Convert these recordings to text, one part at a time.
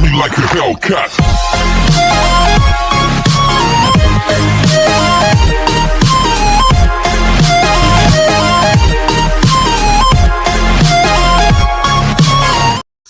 me like a Hellcat.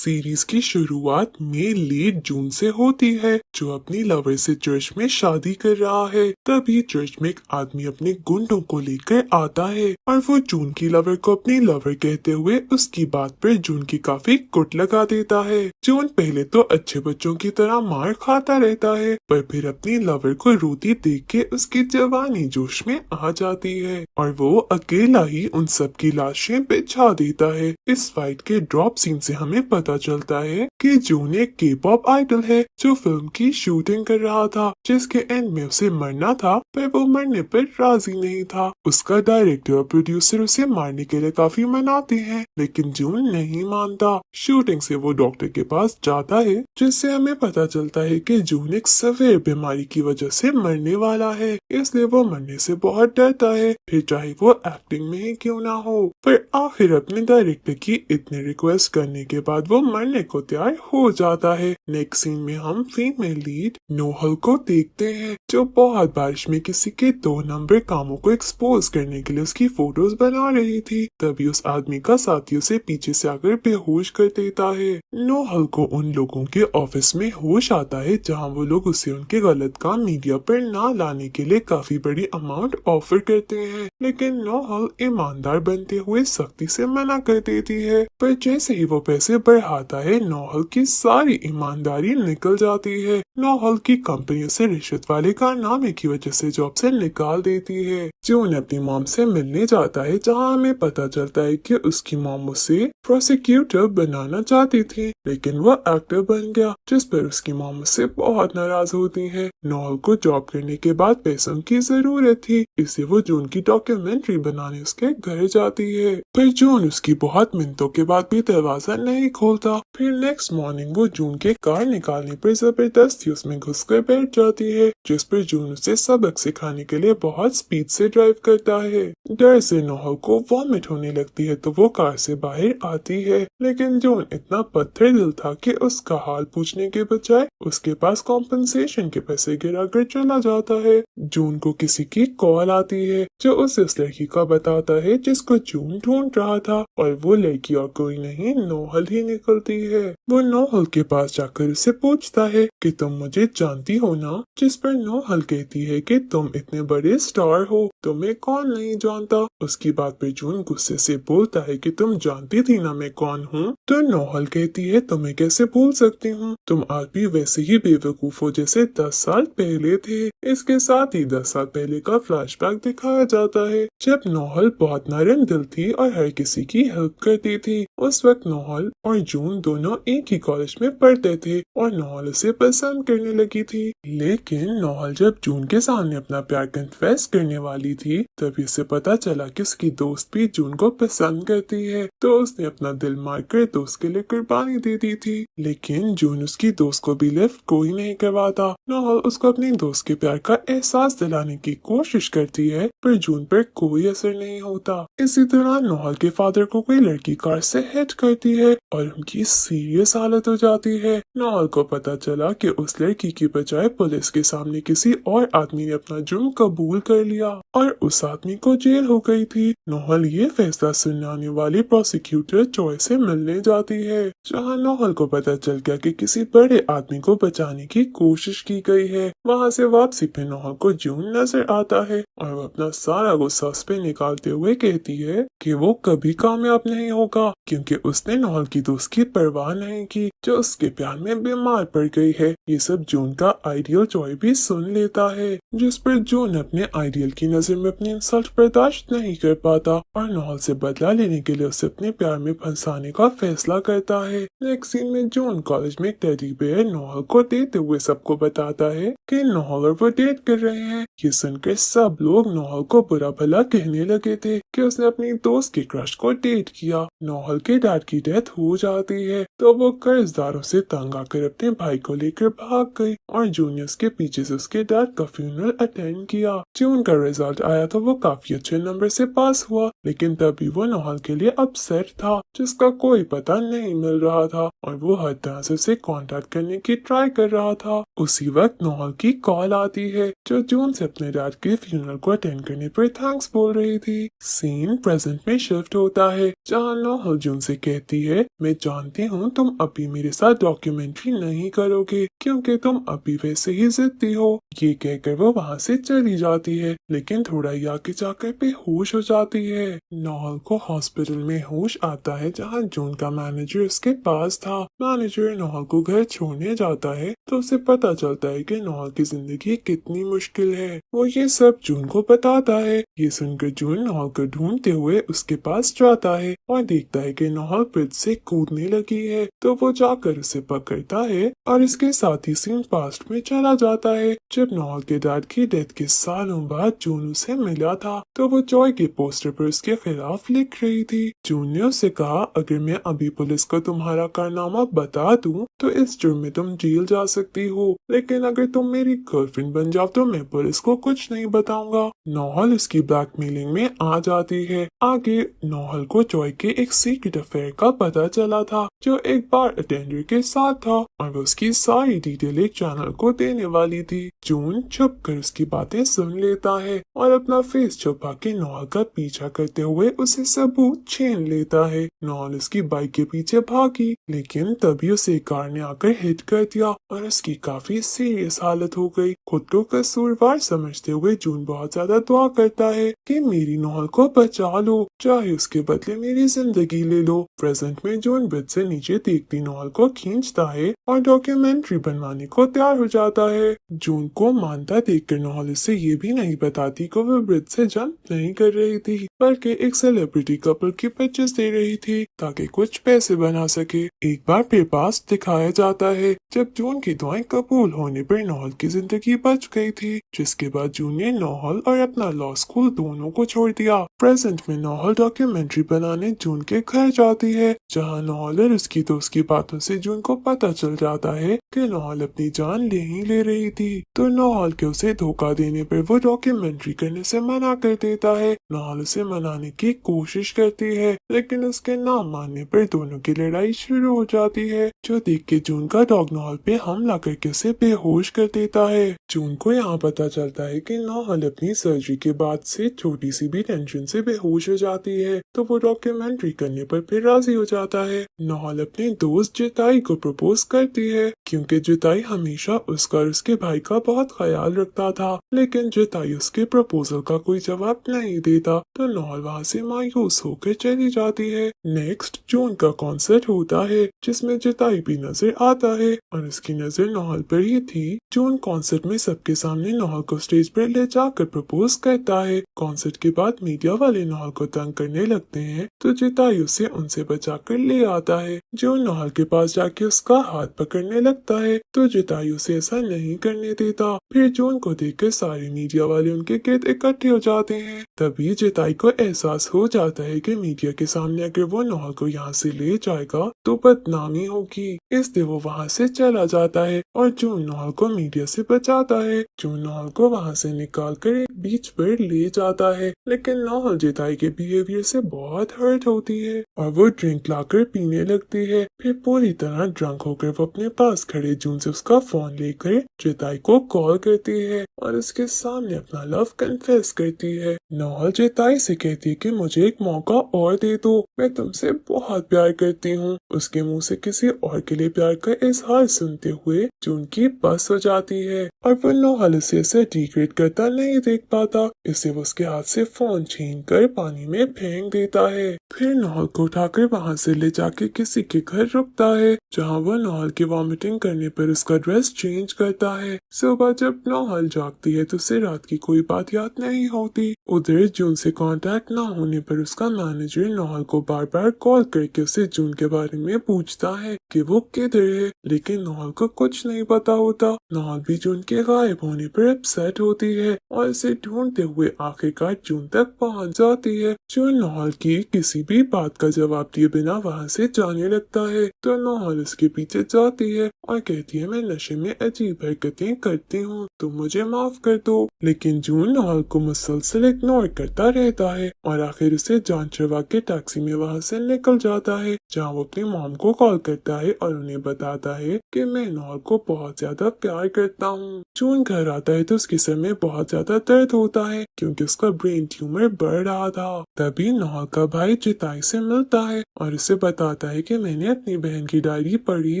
Series की शुरुआत मई late जून से होती है, जो अपनी लवर से चर्च में शादी कर रहा है। तभी चर्च में एक आदमी अपने गुंडों को लेकर आता है और वो जून की लवर को अपनी लवर कहते हुए उसकी बात पर जून की काफी कुट लगा देता है। जून पहले तो अच्छे बच्चों की तरह मार खाता रहता है, पर फिर अपनी लवर को रोती देख के उसकी जवानी जोश में आ जाती है और वो अकेला ही उन सब की लाशें बिछा देता है। इस फाइट के ड्रॉप सीन से हमें पता चलता है कि जून एक के पॉप आइडल है जो फिल्म की शूटिंग कर रहा था, जिसके एंड में उसे मरना था, पर वो मरने पर राजी नहीं था। उसका डायरेक्टर और प्रोड्यूसर उसे मारने के लिए काफी मनाते हैं, लेकिन जून नहीं मानता। शूटिंग से वो डॉक्टर के पास जाता है, जिससे हमें पता चलता है कि जून एक सवेर बीमारी की वजह से मरने वाला है, इसलिए वो मरने से बहुत डरता है, फिर चाहे वो एक्टिंग में ही क्यों ना हो। पर आखिर अपने डायरेक्टर की इतने रिक्वेस्ट करने के बाद वो मरने को तैयार हो जाता है। नेक्स्ट सीन में हम फीमेल लीड नोहल को देखते हैं, जो बहुत बारिश में किसी के 2 नंबर कामों को एक्सपोज करने के लिए उसकी फोटोज बना रही थी। तभी उस आदमी का साथी उसे पीछे से आकर बेहोश कर देता है। नोहल को उन लोगों के ऑफिस में होश आता है, जहां वो लोग उसे उनके गलत काम मीडिया पर ना लाने के लिए काफी बड़ी अमाउंट ऑफर करते हैं, लेकिन नोहल ईमानदार बनते हुए सख्ती से मना कर देती है। पर जैसे ही वो पैसे बढ़ाता है, नोहल की सारी ईमानदारी निकल जाती है। नोहल की कंपनी से रिश्वत वाले कारनामे की वजह से जॉब से निकाल देती है। जून अपनी मॉम से मिलने जाता है, जहां हमें पता चलता है कि उसकी मॉम उसे प्रोसिक्यूटर बनाना चाहती थी, लेकिन वो एक्टर बन गया, जिस पर उसकी मॉम उससे बहुत नाराज होती है। नोहल को जॉब करने के बाद पैसों की जरूरत थी, इसलिए वो जून की डॉक्यूमेंट्री बनाने उसके घर जाती है, पर जून उसकी बहुत मिन्नतों के बाद भी दरवाजा नहीं खोलता। फिर नेक्स्ट मॉर्निंग वो जून के कार निकालने पर जबरदस्ती उसमें घुसकर बैठ जाती है, जिस पर जून उसे सबक सिखाने के लिए बहुत स्पीड से ड्राइव करता है। डर से नोहल को वॉमिट होने लगती है, तो वो कार से बाहर आती है, लेकिन जून इतना पत्थर दिल था कि उसका हाल पूछने के बजाय उसके पास कॉम्पनसेशन के पैसे गिरा कर चला जाता है। जून को किसी की कॉल आती है, जो उसे उस लड़की का बताता है जिसको जून ढूंढ रहा था, और वो लड़की और कोई नहीं नोहल ही निकलती है। वो नोहल के पास जाकर उसे पूछता है कि तुम मुझे जानती हो ना, जिस पर नोहल कहती है कि तुम इतने बड़े स्टार हो, तुम्हें कौन नहीं जानता। उसकी बात पे जून गुस्से से बोलता है कि तुम जानती थी ना मैं कौन हूँ। तो नोहल कहती है तुम्हें कैसे भूल सकती हूँ, तुम आज भी वैसे ही बेवकूफ हो जैसे 10 साल पहले थे। इसके साथ ही 10 साल पहले का फ्लैशबैक दिखाया जाता है, जब नोहल बहुत नरम दिल थी और हर किसी की हेल्प करती थी। उस वक्त नोहल और जून दोनों एक ही कॉलेज में पढ़ते थे और नोहल उसे पसंद करने लगी थी, लेकिन नोहल जब जून के सामने अपना प्यार कन्फेस करने वाली थी, तभी उसे पता चला कि उसकी दोस्त भी जून को पसंद करती है, तो उसने अपना दिल मारकर दोस्त के लिए कुर्बानी दे दी थी। लेकिन जून उसकी दोस्त को भी लिफ्ट कोई नहीं करवाता। नोहल उसको अपनी दोस्त के प्यार का एहसास दिलाने की कोशिश करती है, पर जून पर कोई असर नहीं होता। इसी तरह नोहल के फादर को कोई लड़की कार से हिट करती है और उनकी सीरियस हालत हो जाती है। नोहल को पता चला कि उस लड़की की बजाय पुलिस के सामने किसी और आदमी ने अपना जुर्म कबूल कर लिया और उस आदमी को जेल हो गई थी। नोहल ये फैसला सुनाने वाली प्रोसिक्यूटर जॉय से मिलने जाती है, जहां नोहल को पता चल गया कि किसी बड़े आदमी को बचाने की कोशिश की गई है। वहां से वापसी पे नोहल को जून नजर आता है और वो अपना सारा गुस्सा उस पे निकालते हुए कहती है कि वो कभी कामयाब नहीं होगा, क्योंकि उसने नोहल की दोस्त की परवाह नहीं की, जो उसके प्यार में बीमार पड़ गई है। ये सब जून का आइडियल जॉय भी सुन लेता है, जिस पर जून अपने आइडियल की नजर में अपनी इंसल्ट बर्दाश्त नहीं कर पाता और नोहल से बदला लेने के लिए उसे अपने प्यार में फंसाने का फैसला करता है। नेक्स्ट सीन में जून कॉलेज में एक टेडी बेयर नोहल को देते हुए सबको बताता है कि नोहल और वो डेट कर रहे हैं। ये सुनकर सब लोग नोहल को बुरा भला कहने लगे थे, कि उसने अपनी दोस्त के क्रश को डेट किया। नोहल के डैड की डेथ हो जाती है तो वो कर्जदारों से तंग आकर अपने भाई को लेकर भाग गई और जून ने उसके पीछे से उसके डैड का फ्यूनरल अटेंड किया। जून का रिजल्ट आया तो वो काफी अच्छे नंबर से पास हुआ, लेकिन तभी वो नोहल के लिए अपसेट था जिसका कोई पता नहीं मिल रहा था और वो हर तरह से उसे कांटेक्ट करने की ट्राई कर रहा था। उसी वक्त नोहल की कॉल आती है जो जून से अपने डैड के फ्यूनरल को अटेंड करने पर थैंक्स बोल रही थी। सीन प्रेजेंट में शिफ्ट होता है जहाँ नोहल जून से कहती है, मैं जानती हूँ तुम अभी मेरे साथ डॉक्यूमेंट्री नहीं करोगे क्योंकि तुम अभी वैसे ही जिद्दी हो। ये कहकर वो वहाँ से चली जाती है, लेकिन थोड़ा ही आगे जाकर बेहोश हो जाती है। नोहल को हॉस्पिटल में होश आता है जहाँ जून का मैनेजर उसके पास था। मैनेजर नोहल को घर छोड़ने जाता है तो उसे पता चलता है कि नोहल की जिंदगी कितनी मुश्किल है। वो ये सब जून को बताता है। ये सुनकर जून नोहल को ढूंढते हुए उसके पास जाता है और देखता है कि नोहल ब्रिज से कूदने लगी है तो वो जाकर उसे पकड़ता है और इसके साथ ही सीन पास्ट में चला जाता है जब नोहल के डैड की डेथ के सालों बाद जून उसे मिला था तो वो जॉय के पोस्टर पर उसके खिलाफ लिख रही थी। जून ने उससे कहा, अगर मैं अभी पुलिस को तुम्हारा कारनामा बता दूं तो इस जुर्म में तुम जेल जा सकती हो, लेकिन अगर तुम मेरी गर्लफ्रेंड बन जाओ तो मैं पुलिस को कुछ नहीं बताऊंगा। नोहल इसकी ब्लैकमेलिंग में आ जाती है। आगे नोहल को जॉय के एक सीक्रेट अफेयर का पता चला था जो एक बार अटेंडर के साथ था और वो उसकी सारी डिटेल एक चैनल को देने वाली थी। जून छुप कर उसकी बातें सुन लेता है और अपना फेस छुपा के नोहल का पीछा करते हुए उसे सबूत छीन लेता है। नोहल उसकी बाइक के पीछे भागी, लेकिन तभी उसे एक कार ने आकर हिट कर दिया और उसकी काफी सीरियस हालत हो गई। खुद को कसूरवार समझते हुए जून बहुत ज्यादा दुआ करता है कि मेरी नोहल को बचा लो, चाहे उसके बदले मेरी जिंदगी ले लो। प्रेजेंट में जून ब्रिज से नीचे देखती नोहल को खींचता है और डॉक्यूमेंट्री बनवाने को तैयार हो जाता है। जून को मानता देखकर नोहल इसे ये भी नहीं बताती कि वो ब्रिज से जंप नहीं कर रही थी, बल्कि एक सेलिब्रिटी कपल की पिक्चर्स दे रही थी ताकि कुछ पैसे बना सके। एक बार फिर पास दिखाया जाता है जब जून की दुआएं कबूल होने पर नोहल की जिंदगी बच गई थी, जिसके बाद जून ने नोहल और अपना लॉ स्कूल दोनों को छोड़ दिया। प्रेजेंट में नोहल डॉक्यूमेंट्री बनाने जून के घर जाती है जहाँ नोहल और उसकी दोस्त की बातों से जून को पता चल जाता है कि नोहल अपनी जान ले ही ले रही थी। तो नोहल के उसे धोखा देने पर वो डॉक्यूमेंट्री करने से मना कर देता है। नोहल उसे मनाने की कोशिश करती है, लेकिन उसके ना मानने पर दोनों की लड़ाई शुरू हो जाती है जो देख के जून का डॉग नोहल पे हमला करके उसे बेहोश कर देता है। जून को यहाँ पता चलता है कि नोहल अपनी सर्जरी के बाद से छोटी सी भी टेंशन से बेहोश हो जाती है, तो वो डॉक्यूमेंट्री करने पर फिर राजी हो जाता है। नोहल अपने दोस्त जिताई को प्रपोज करती है क्योंकि जिताई हमेशा उसका और उसके भाई का बहुत ख्याल रखता था, लेकिन जिताई उसके प्रपोजल का कोई जवाब नहीं देता तो नोहल वहाँ से मायूस होकर चली जाती है। नेक्स्ट जून का कॉन्सर्ट होता है जिसमें जिताई भी नजर आता है और उसकी नजर नोहल पर ही थी। जून कॉन्सर्ट में सबके सामने नोहल को स्टेज पर ले जाकर प्रपोज करता है। कॉन्सर्ट के बाद मीडिया वाले नोहल को तंग करने लगते हैं तो जिताई उसे उनसे बचाकर ले आता है। जून नोहल के पास जाके उसका हाथ पकड़ने लगता है तो जिताई उसे ऐसा नहीं करने देता। फिर जून को देखकर सारे मीडिया वाले उनके गिर्द इकट्ठे हो जाते हैं। तभी जिताई को एहसास हो जाता है कि मीडिया के सामने अगर वो नोहल को यहाँ से ले जाएगा तो बदनामी होगी, इसलिए वो वहाँ से चला जाता है और जून नोहल को मीडिया से बचाता है। जून नोहल को वहाँ से निकाल कर एक बीच पर ले जाता है, लेकिन नोहल जिताई के बिहेवियर से बहुत हर्ट होती है और वो ड्रिंक लाकर पीने लगती है। फिर पूरी तरह ड्रंक होकर वो अपने पास खड़े जून से उसका फोन लेकर जिताई को कॉल करती है और उसके सामने अपना लव कन्फेस करती है। नोहल जिताई से कहती है कि मुझे एक मौका और दे दो, मैं तुमसे बहुत प्यार करती हूँ। उसके मुंह से किसी और के लिए प्यार का इजहार सुनते हुए जून की बस हो जाती है और वो नोहल उसे ऐसे डिग्रेड करता नहीं देख पाता, इससे वो उसके हाथ से फोन छीन कर पानी में फेंक देता है। फिर नोहल को उठाकर वहाँ से ले जाके किसी के घर रुकता है जहाँ वो नौहल की वॉमिटिंग करने पर उसका ड्रेस चेंज करता है। सुबह जब नौहल जागती है तो उसे रात की कोई बात याद नहीं होती। उधर जून से कांटेक्ट ना होने पर उसका मैनेजर नौहल को बार बार कॉल करके उसे जून के बारे में पूछता है कि वो किधर है, लेकिन नौहल को कुछ नहीं पता होता। नौहल भी जून के गायब होने पर अपसेट होती है और इसे ढूंढते हुए आखिरकार जून तक पहुंच जाती है। जून नौहल की किसी भी बात का जवाब दिए बिना वहां से जाने लगता है तो नौहल उसके पीछे जाती है और कहती है मैं नशे में अजीब हरकतें करती हूँ, तुम मुझे माफ कर दो। लेकिन जून नौहल को मुसलसल इग्नोर करता रहता है और आखिर उसे जान छुड़वा के टैक्सी में वहाँ से निकल जाता है, जहाँ वो अपनी मॉम को कॉल करता है और उन्हें बताता है कि मैं नौहल को बहुत ज्यादा प्यार करता हूँ। जून घर आता है तो उसके सर में बहुत ज्यादा दर्द होता है क्योंकि उसका ब्रेन ट्यूमर बढ़ रहा था। तभी नौहल का भाई चिताई से मिलता है और उसे बताता है कि मैंने अपनी बहन की डायरी पढ़ी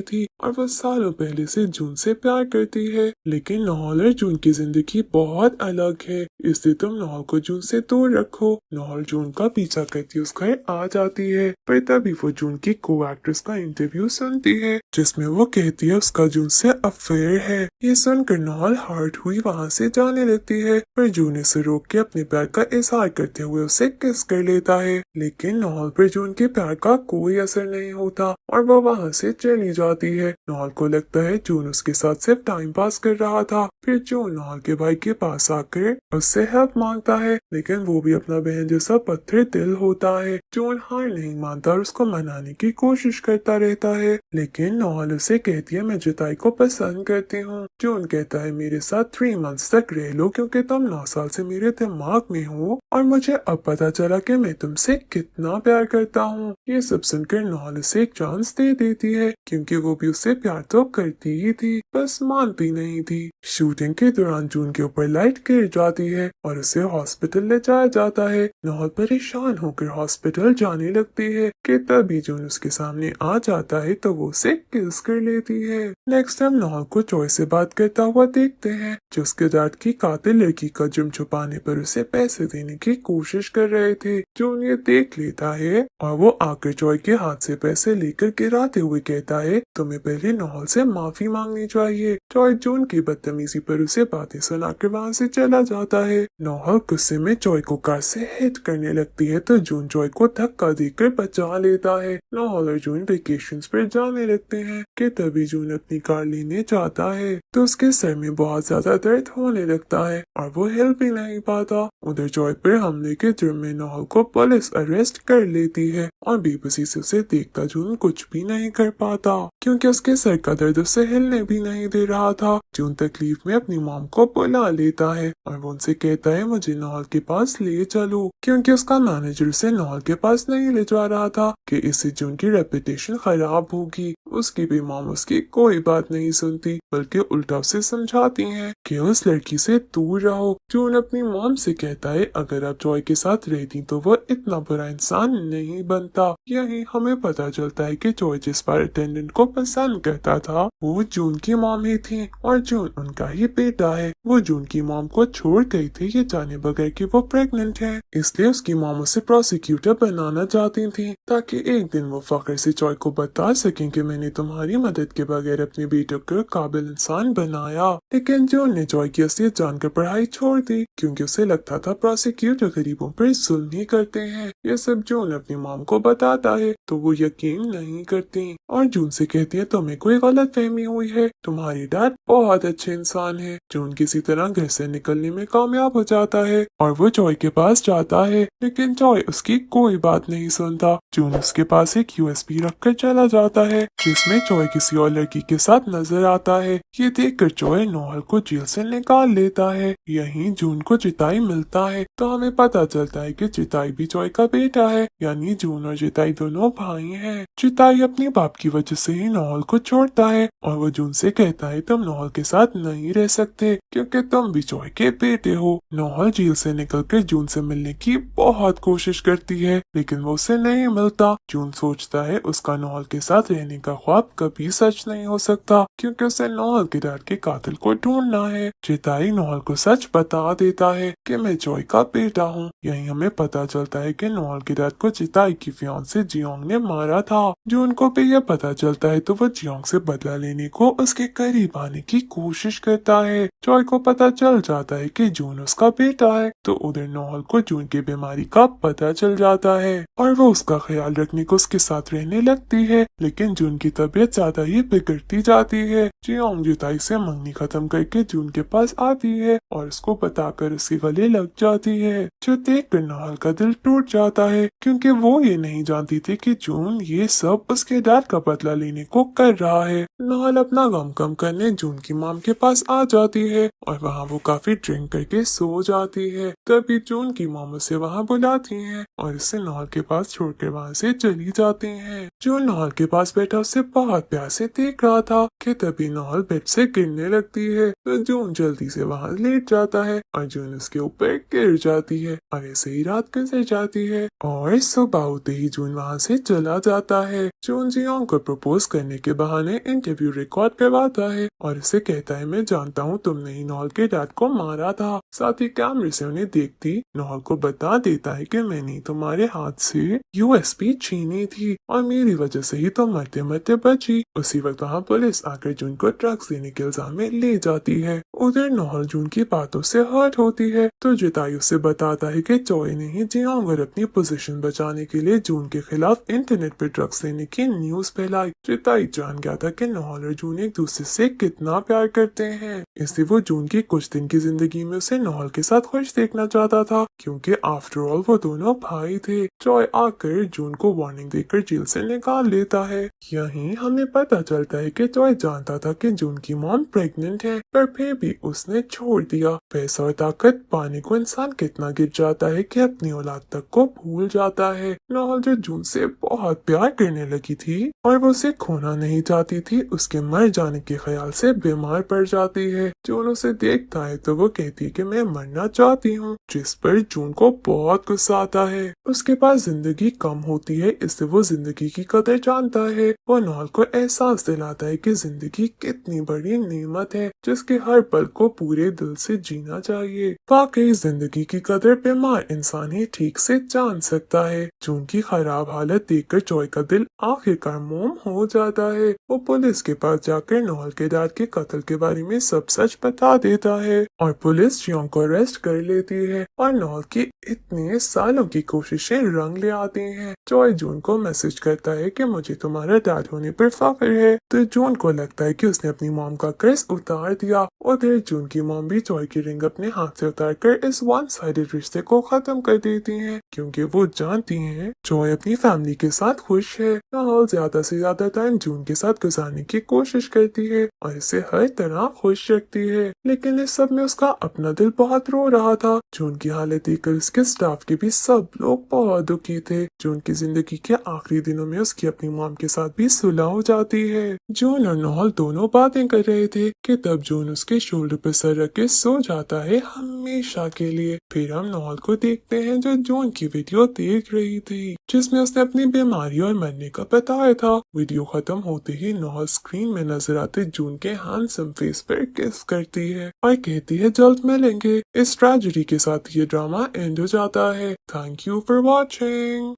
थी और वो सालों पहले से जून से प्यार करती है, लेकिन नौहल और जून की जिंदगी बहुत अलग है, इसलिए तुम नौहल को जून से दूर रखो। नौहल जून का पीछा करती उस घर आ जाती है, पर तभी वो जून की को एक्ट्रेस का इंटरव्यू सुनती है जिसमें वो कहती है उसका जून से अफेयर है। ये सुनकर नौहल हर्ट हुई वहाँ से जाने लगती है, पर जून इसे रोक के अपने प्यार का इजहार करते हुए उसे किस कर लेता है, लेकिन नौहल पर जून के प्यार का कोई असर नहीं होता और वो वहाँ से चली जाती है। नौहल को लगता है जून उसके साथ सिर्फ टाइम पास कर रहा था। फिर जून नौहल के भाई के पास आकर उससे हेल्प मांगता है, लेकिन वो भी अपना बहन जैसा पत्थर दिल होता है। जून हार नहीं मानता और उसको मनाने की कोशिश करता रहता है, लेकिन नौहल उसे कहती है मैं जिताई को पसंद करती हूँ। जून कहता है मेरे साथ 3 मंथ्स तक रह लो क्योंकि तुम 9 साल से मेरे दिमाग में हो और मुझे अब पता चला कि मैं तुमसे कितना प्यार करता हूँ। ये सब सुनकर नौहल उसे एक चांस दे देती है क्योंकि वो भी उससे प्यार तो करती ही थी, बस मानती नहीं थी। शूटिंग के दौरान जून के ऊपर लाइट गिर जाती है और उसे हॉस्पिटल ले जाया जाता है। नौहल परेशान होकर हॉस्पिटल जाने लगती है कि तभी जून उसके सामने आ जाता है तो वो उसे किस कर लेती है। नेक्स्ट टाइम नौहल को जॉय से बात करता हुआ देखते हैं जो उसके डैड की कातिल लड़की का जुर्म छुपाने पर उसे पैसे देने की कोशिश कर रहे थे। जून ये देख लेता है और वो आकर जॉय के हाथ से पैसे लेकर गिराते हुए कहता है तुम्हें पहले नौहल से माफी मांगनी चाहिए। जॉय जून की बदतमीजी पर उसे बातें सुनाकर वहाँ से चला जाता है। नौहल गुस्से में जॉय को कार से हिट करने लगती है तो जून जॉय को धक्का देकर बचा लेता है। नौहल और जून वेकेशंस पर जाने लगते हैं कि तभी जून अपनी कार लेने जाता है तो उसके सर में बहुत ज्यादा दर्द होने लगता है और वो हिल भी नहीं पाता। उधर जॉय पर हमले के जुर्म में नौहल को पुलिस अरेस्ट कर लेती है और बेबसी से उसे देखता जून कुछ भी नहीं कर पाता क्योंकि उसके सर का दर्द उसे हिलने भी नहीं दे रहा था। जून तकलीफ में अपनी मॉम को बुला लेता है और वो उनसे कहता है मुझे नौहल के पास ले चलो क्योंकि उसका मैनेजर उसे नौहल के पास नहीं ले जा रहा था कि इससे जून की रेपुटेशन खराब होगी। उसकी भी मॉम उसकी कोई बात नहीं सुनती बल्कि उल्टा उसे समझाती हैं कि उस लड़की से दूर रहो। जून अपनी मॉम से कहता है अगर आप जॉय के साथ रहती तो वो इतना बुरा इंसान नहीं बनता। यही हमें पता चलता है कि जॉय जिस बार अटेंडेंट को पसंद करता था वो जून की मॉम ही थी और जून उनका ही बेटा है। वो जून की मॉम को छोड़ गई थी ये जाने बगैर कि वो प्रेग्नेंट है, इसलिए उसकी मॉम उसे प्रोसिक्यूटर बनाना चाहती थी ताकि एक दिन वो फख्र से जॉय को बता सकें कि मैंने तुम्हारी मदद के बगैर अपने बेटे को काबिल इंसान बनाया। लेकिन जून ने जॉय की असलियत जानकर पढ़ाई छोड़ दी क्योंकि उसे लगता था प्रोसिक्यूटर गरीबों पर जुल्म ही करते हैं। ये सब जून अपनी मॉम को बताता है तो वो यकीन नहीं करती और जून से कहती है तुम्हें कोई गलत फहमी हुई है, तुम्हारी डैड बहुत अच्छे इंसान है। जून किसी तरह घर से निकलने में कामयाब हो जाता है और वो जॉय के पास जाता है, लेकिन जॉय उसकी कोई बात नहीं सुनता। जून उसके पास एक यूएसबी रखकर चला जाता है जिसमें जॉय किसी और लड़की के साथ नजर आता है। ये देखकर जॉय नौहल को जेल से निकाल लेता है। यहीं जून को चिताई मिलता है तो हमें पता चलता है कि चिताई भी जॉय का बेटा है, यानी जून और चिताई दोनों भाई हैं। चिताई अपने बाप की वजह से ही नौहल को छोड़ता है और वो जून से कहता है तुम नौहल के साथ नहीं रह सकते क्योंकि तुम भी जॉय के बेटे हो। नौहल जेल से निकलकर जून से मिलने की बहुत कोशिश करती है लेकिन वो उसे नहीं मिलता। जून सोचता है उसका नौहल के साथ रहने का ख्वाब कभी सच नहीं हो सकता क्योंकि उसे नौहल के डैड के कातिल को को ढूंढना है। चिताई नॉल को सच बता देता है कि मैं जॉय का बेटा हूँ। यही हमें पता चलता है कि नॉल के डैड को चिताई की फियांसे जियोंग ने मारा था। जून को भी यह पता चलता है तो वो जियोंग से बदला लेने को उसके करीब आने की कोशिश करता है। जॉय को पता चल जाता है कि जून उसका बेटा है, तो उधर नॉल को जून की बीमारी का पता चल जाता है और वो उसका ख्याल रखने को उसके साथ रहने लगती है। लेकिन जून की तबीयत ज्यादा ही बिगड़ती जाती है। जियोंग चिताई से मंगनी खत्म करके जून के पास आती है और उसको बताकर उसके गले लग जाती है, जो देखकर नॉल का दिल टूट जाता है, क्योंकि वो ये नहीं जानती थी कि जून ये सब उसके डैड का बदला लेने को कर रहा है। नॉल अपना गम कम करने जून की मॉम के पास आ जाती है और वहाँ वो काफी ड्रिंक करके सो जाती है। तभी जून की मॉम उसे वहाँ बुलाती है और उसे नॉल के पास छोड़कर वहाँ से चली जाती है। जून नॉल के पास बैठा उसे बहुत प्यार से देख रहा था कि तभी नॉल बेड से गिरने लगती है, तो जून जल्दी से वहाँ लेट जाता है और जून उसके ऊपर गिर जाती है और ऐसे ही रात गुजर जाती है और सुबह होते ही जून वहाँ से चला जाता है। जून जियोंग को प्रपोज करने के बहाने इंटरव्यू रिकॉर्ड करवाता है और उसे कहता है, मैं जानता हूँ तुमने ही नॉल के डैड को मारा था। साथ ही कैमरे से उन्हें देखती नॉल को बता देता है कि मैंने तुम्हारे हाथ से यूएसपी छीनी थी और मेरी वजह से ही तो मरते मरते बची। उसी वक्त वहाँ पुलिस आकर जून को ड्रग्स देने के इल्जाम में ले जाती है। उधर नॉल जून की बातों से हर्ट होती है, तो जिताई उसे बताता है कि जॉय ने ही जियोंग और अपनी पोजीशन बचाने के लिए जून के खिलाफ इंटरनेट पर ड्रग्स देने की न्यूज फैलाई। जिताई जान गया था कि नॉल और जून एक दूसरे से कितना प्यार करते हैं, इसलिए वो जून की कुछ दिन की जिंदगी में उसे नॉल के साथ खुश देखना चाहता था, क्योंकि आफ्टर ऑल वो दोनों भाई थे। जॉय आकर जून को वार्निंग देकर जेल से निकाल लेता है। यहीं हमें पता चलता है कि जॉय जानता था कि जून की मॉम प्रेग्नेंट है, पर फिर भी उसने छोड़ दिया। पैसा और ताकत पाने को इंसान कितना गिर जाता है कि अपनी औलाद तक को भूल जाता है। नॉल जो जून से बहुत प्यार करने लगी थी और वो उसे खोना नहीं चाहती थी, उसके मर जाने के ख्याल से बीमार पड़ जाती है। जून उसे देखता है तो वो कहती है कि मैं मरना चाहती हूँ, जिस पर जून को बहुत गुस्सा आता है। उसके पास जिंदगी कम होती है, इससे वो जिंदगी की कदर जानता है। वो नॉल को एहसास दिलाता है कि जिंदगी कितनी बड़ी नेमत है, जिसके हर पल को पूरे दिल से जीना चाहिए। वाकई जिंदगी की कदर बीमार इंसान ही ठीक से जान सकता है। जून की खराब हालत देखकर जॉय का दिल आखिरकार मोम हो जाता है। वो पुलिस के पास जाकर नॉल के डैड के कत्ल के बारे में सब सच बता देता है और पुलिस जियोंग को अरेस्ट कर लेती है और नॉल की इतने सालों की कोशिशें रंग ले आती हैं। जॉय जून को मैसेज करता है कि मुझे तुम्हारा डैड होने पर फख्र है, तो जून को लगता है कि उसने अपनी मॉम का कर्ज उतार दिया। उधर जून की मॉम भी जॉय की रिंग अपने हाथ से उतारकर इस वन साइडेड रिश्ते को खत्म कर देती हैं, क्योंकि वो जानती हैं जॉय अपनी फैमिली के साथ खुश है। नॉल ज्यादा से ज्यादा टाइम जून के साथ गुजारने की कोशिश करती है और इसे हर तरह खुश रखती है, लेकिन इस सब में उसका अपना दिल बहुत रो रहा था। जून की हालत देखकर उसके स्टाफ के भी सब लोग बहुत दुखी थे। जून की जिंदगी के आखिरी दिनों में उसकी अपनी मॉम के साथ भी सुलह हो जाती है। जून और नॉल दोनों बातें कर रहे थे कि तब जून उसके शोल्डर पर सर रख के सो जाता है हमेशा के लिए। फिर हम नॉल को देखते हैं जो जून की वीडियो देख रही थी, जिसमें उसने अपनी बीमारी और मरने का बताया था। वीडियो खत्म होते ही नॉल स्क्रीन में नजर आते जून के हैंडसम फेस पर किस करती है और कहती है जल्द मिलेंगे। इस ट्रेजेडी के साथ ये ड्रामा एंड हो जाता है। Thank you for watching.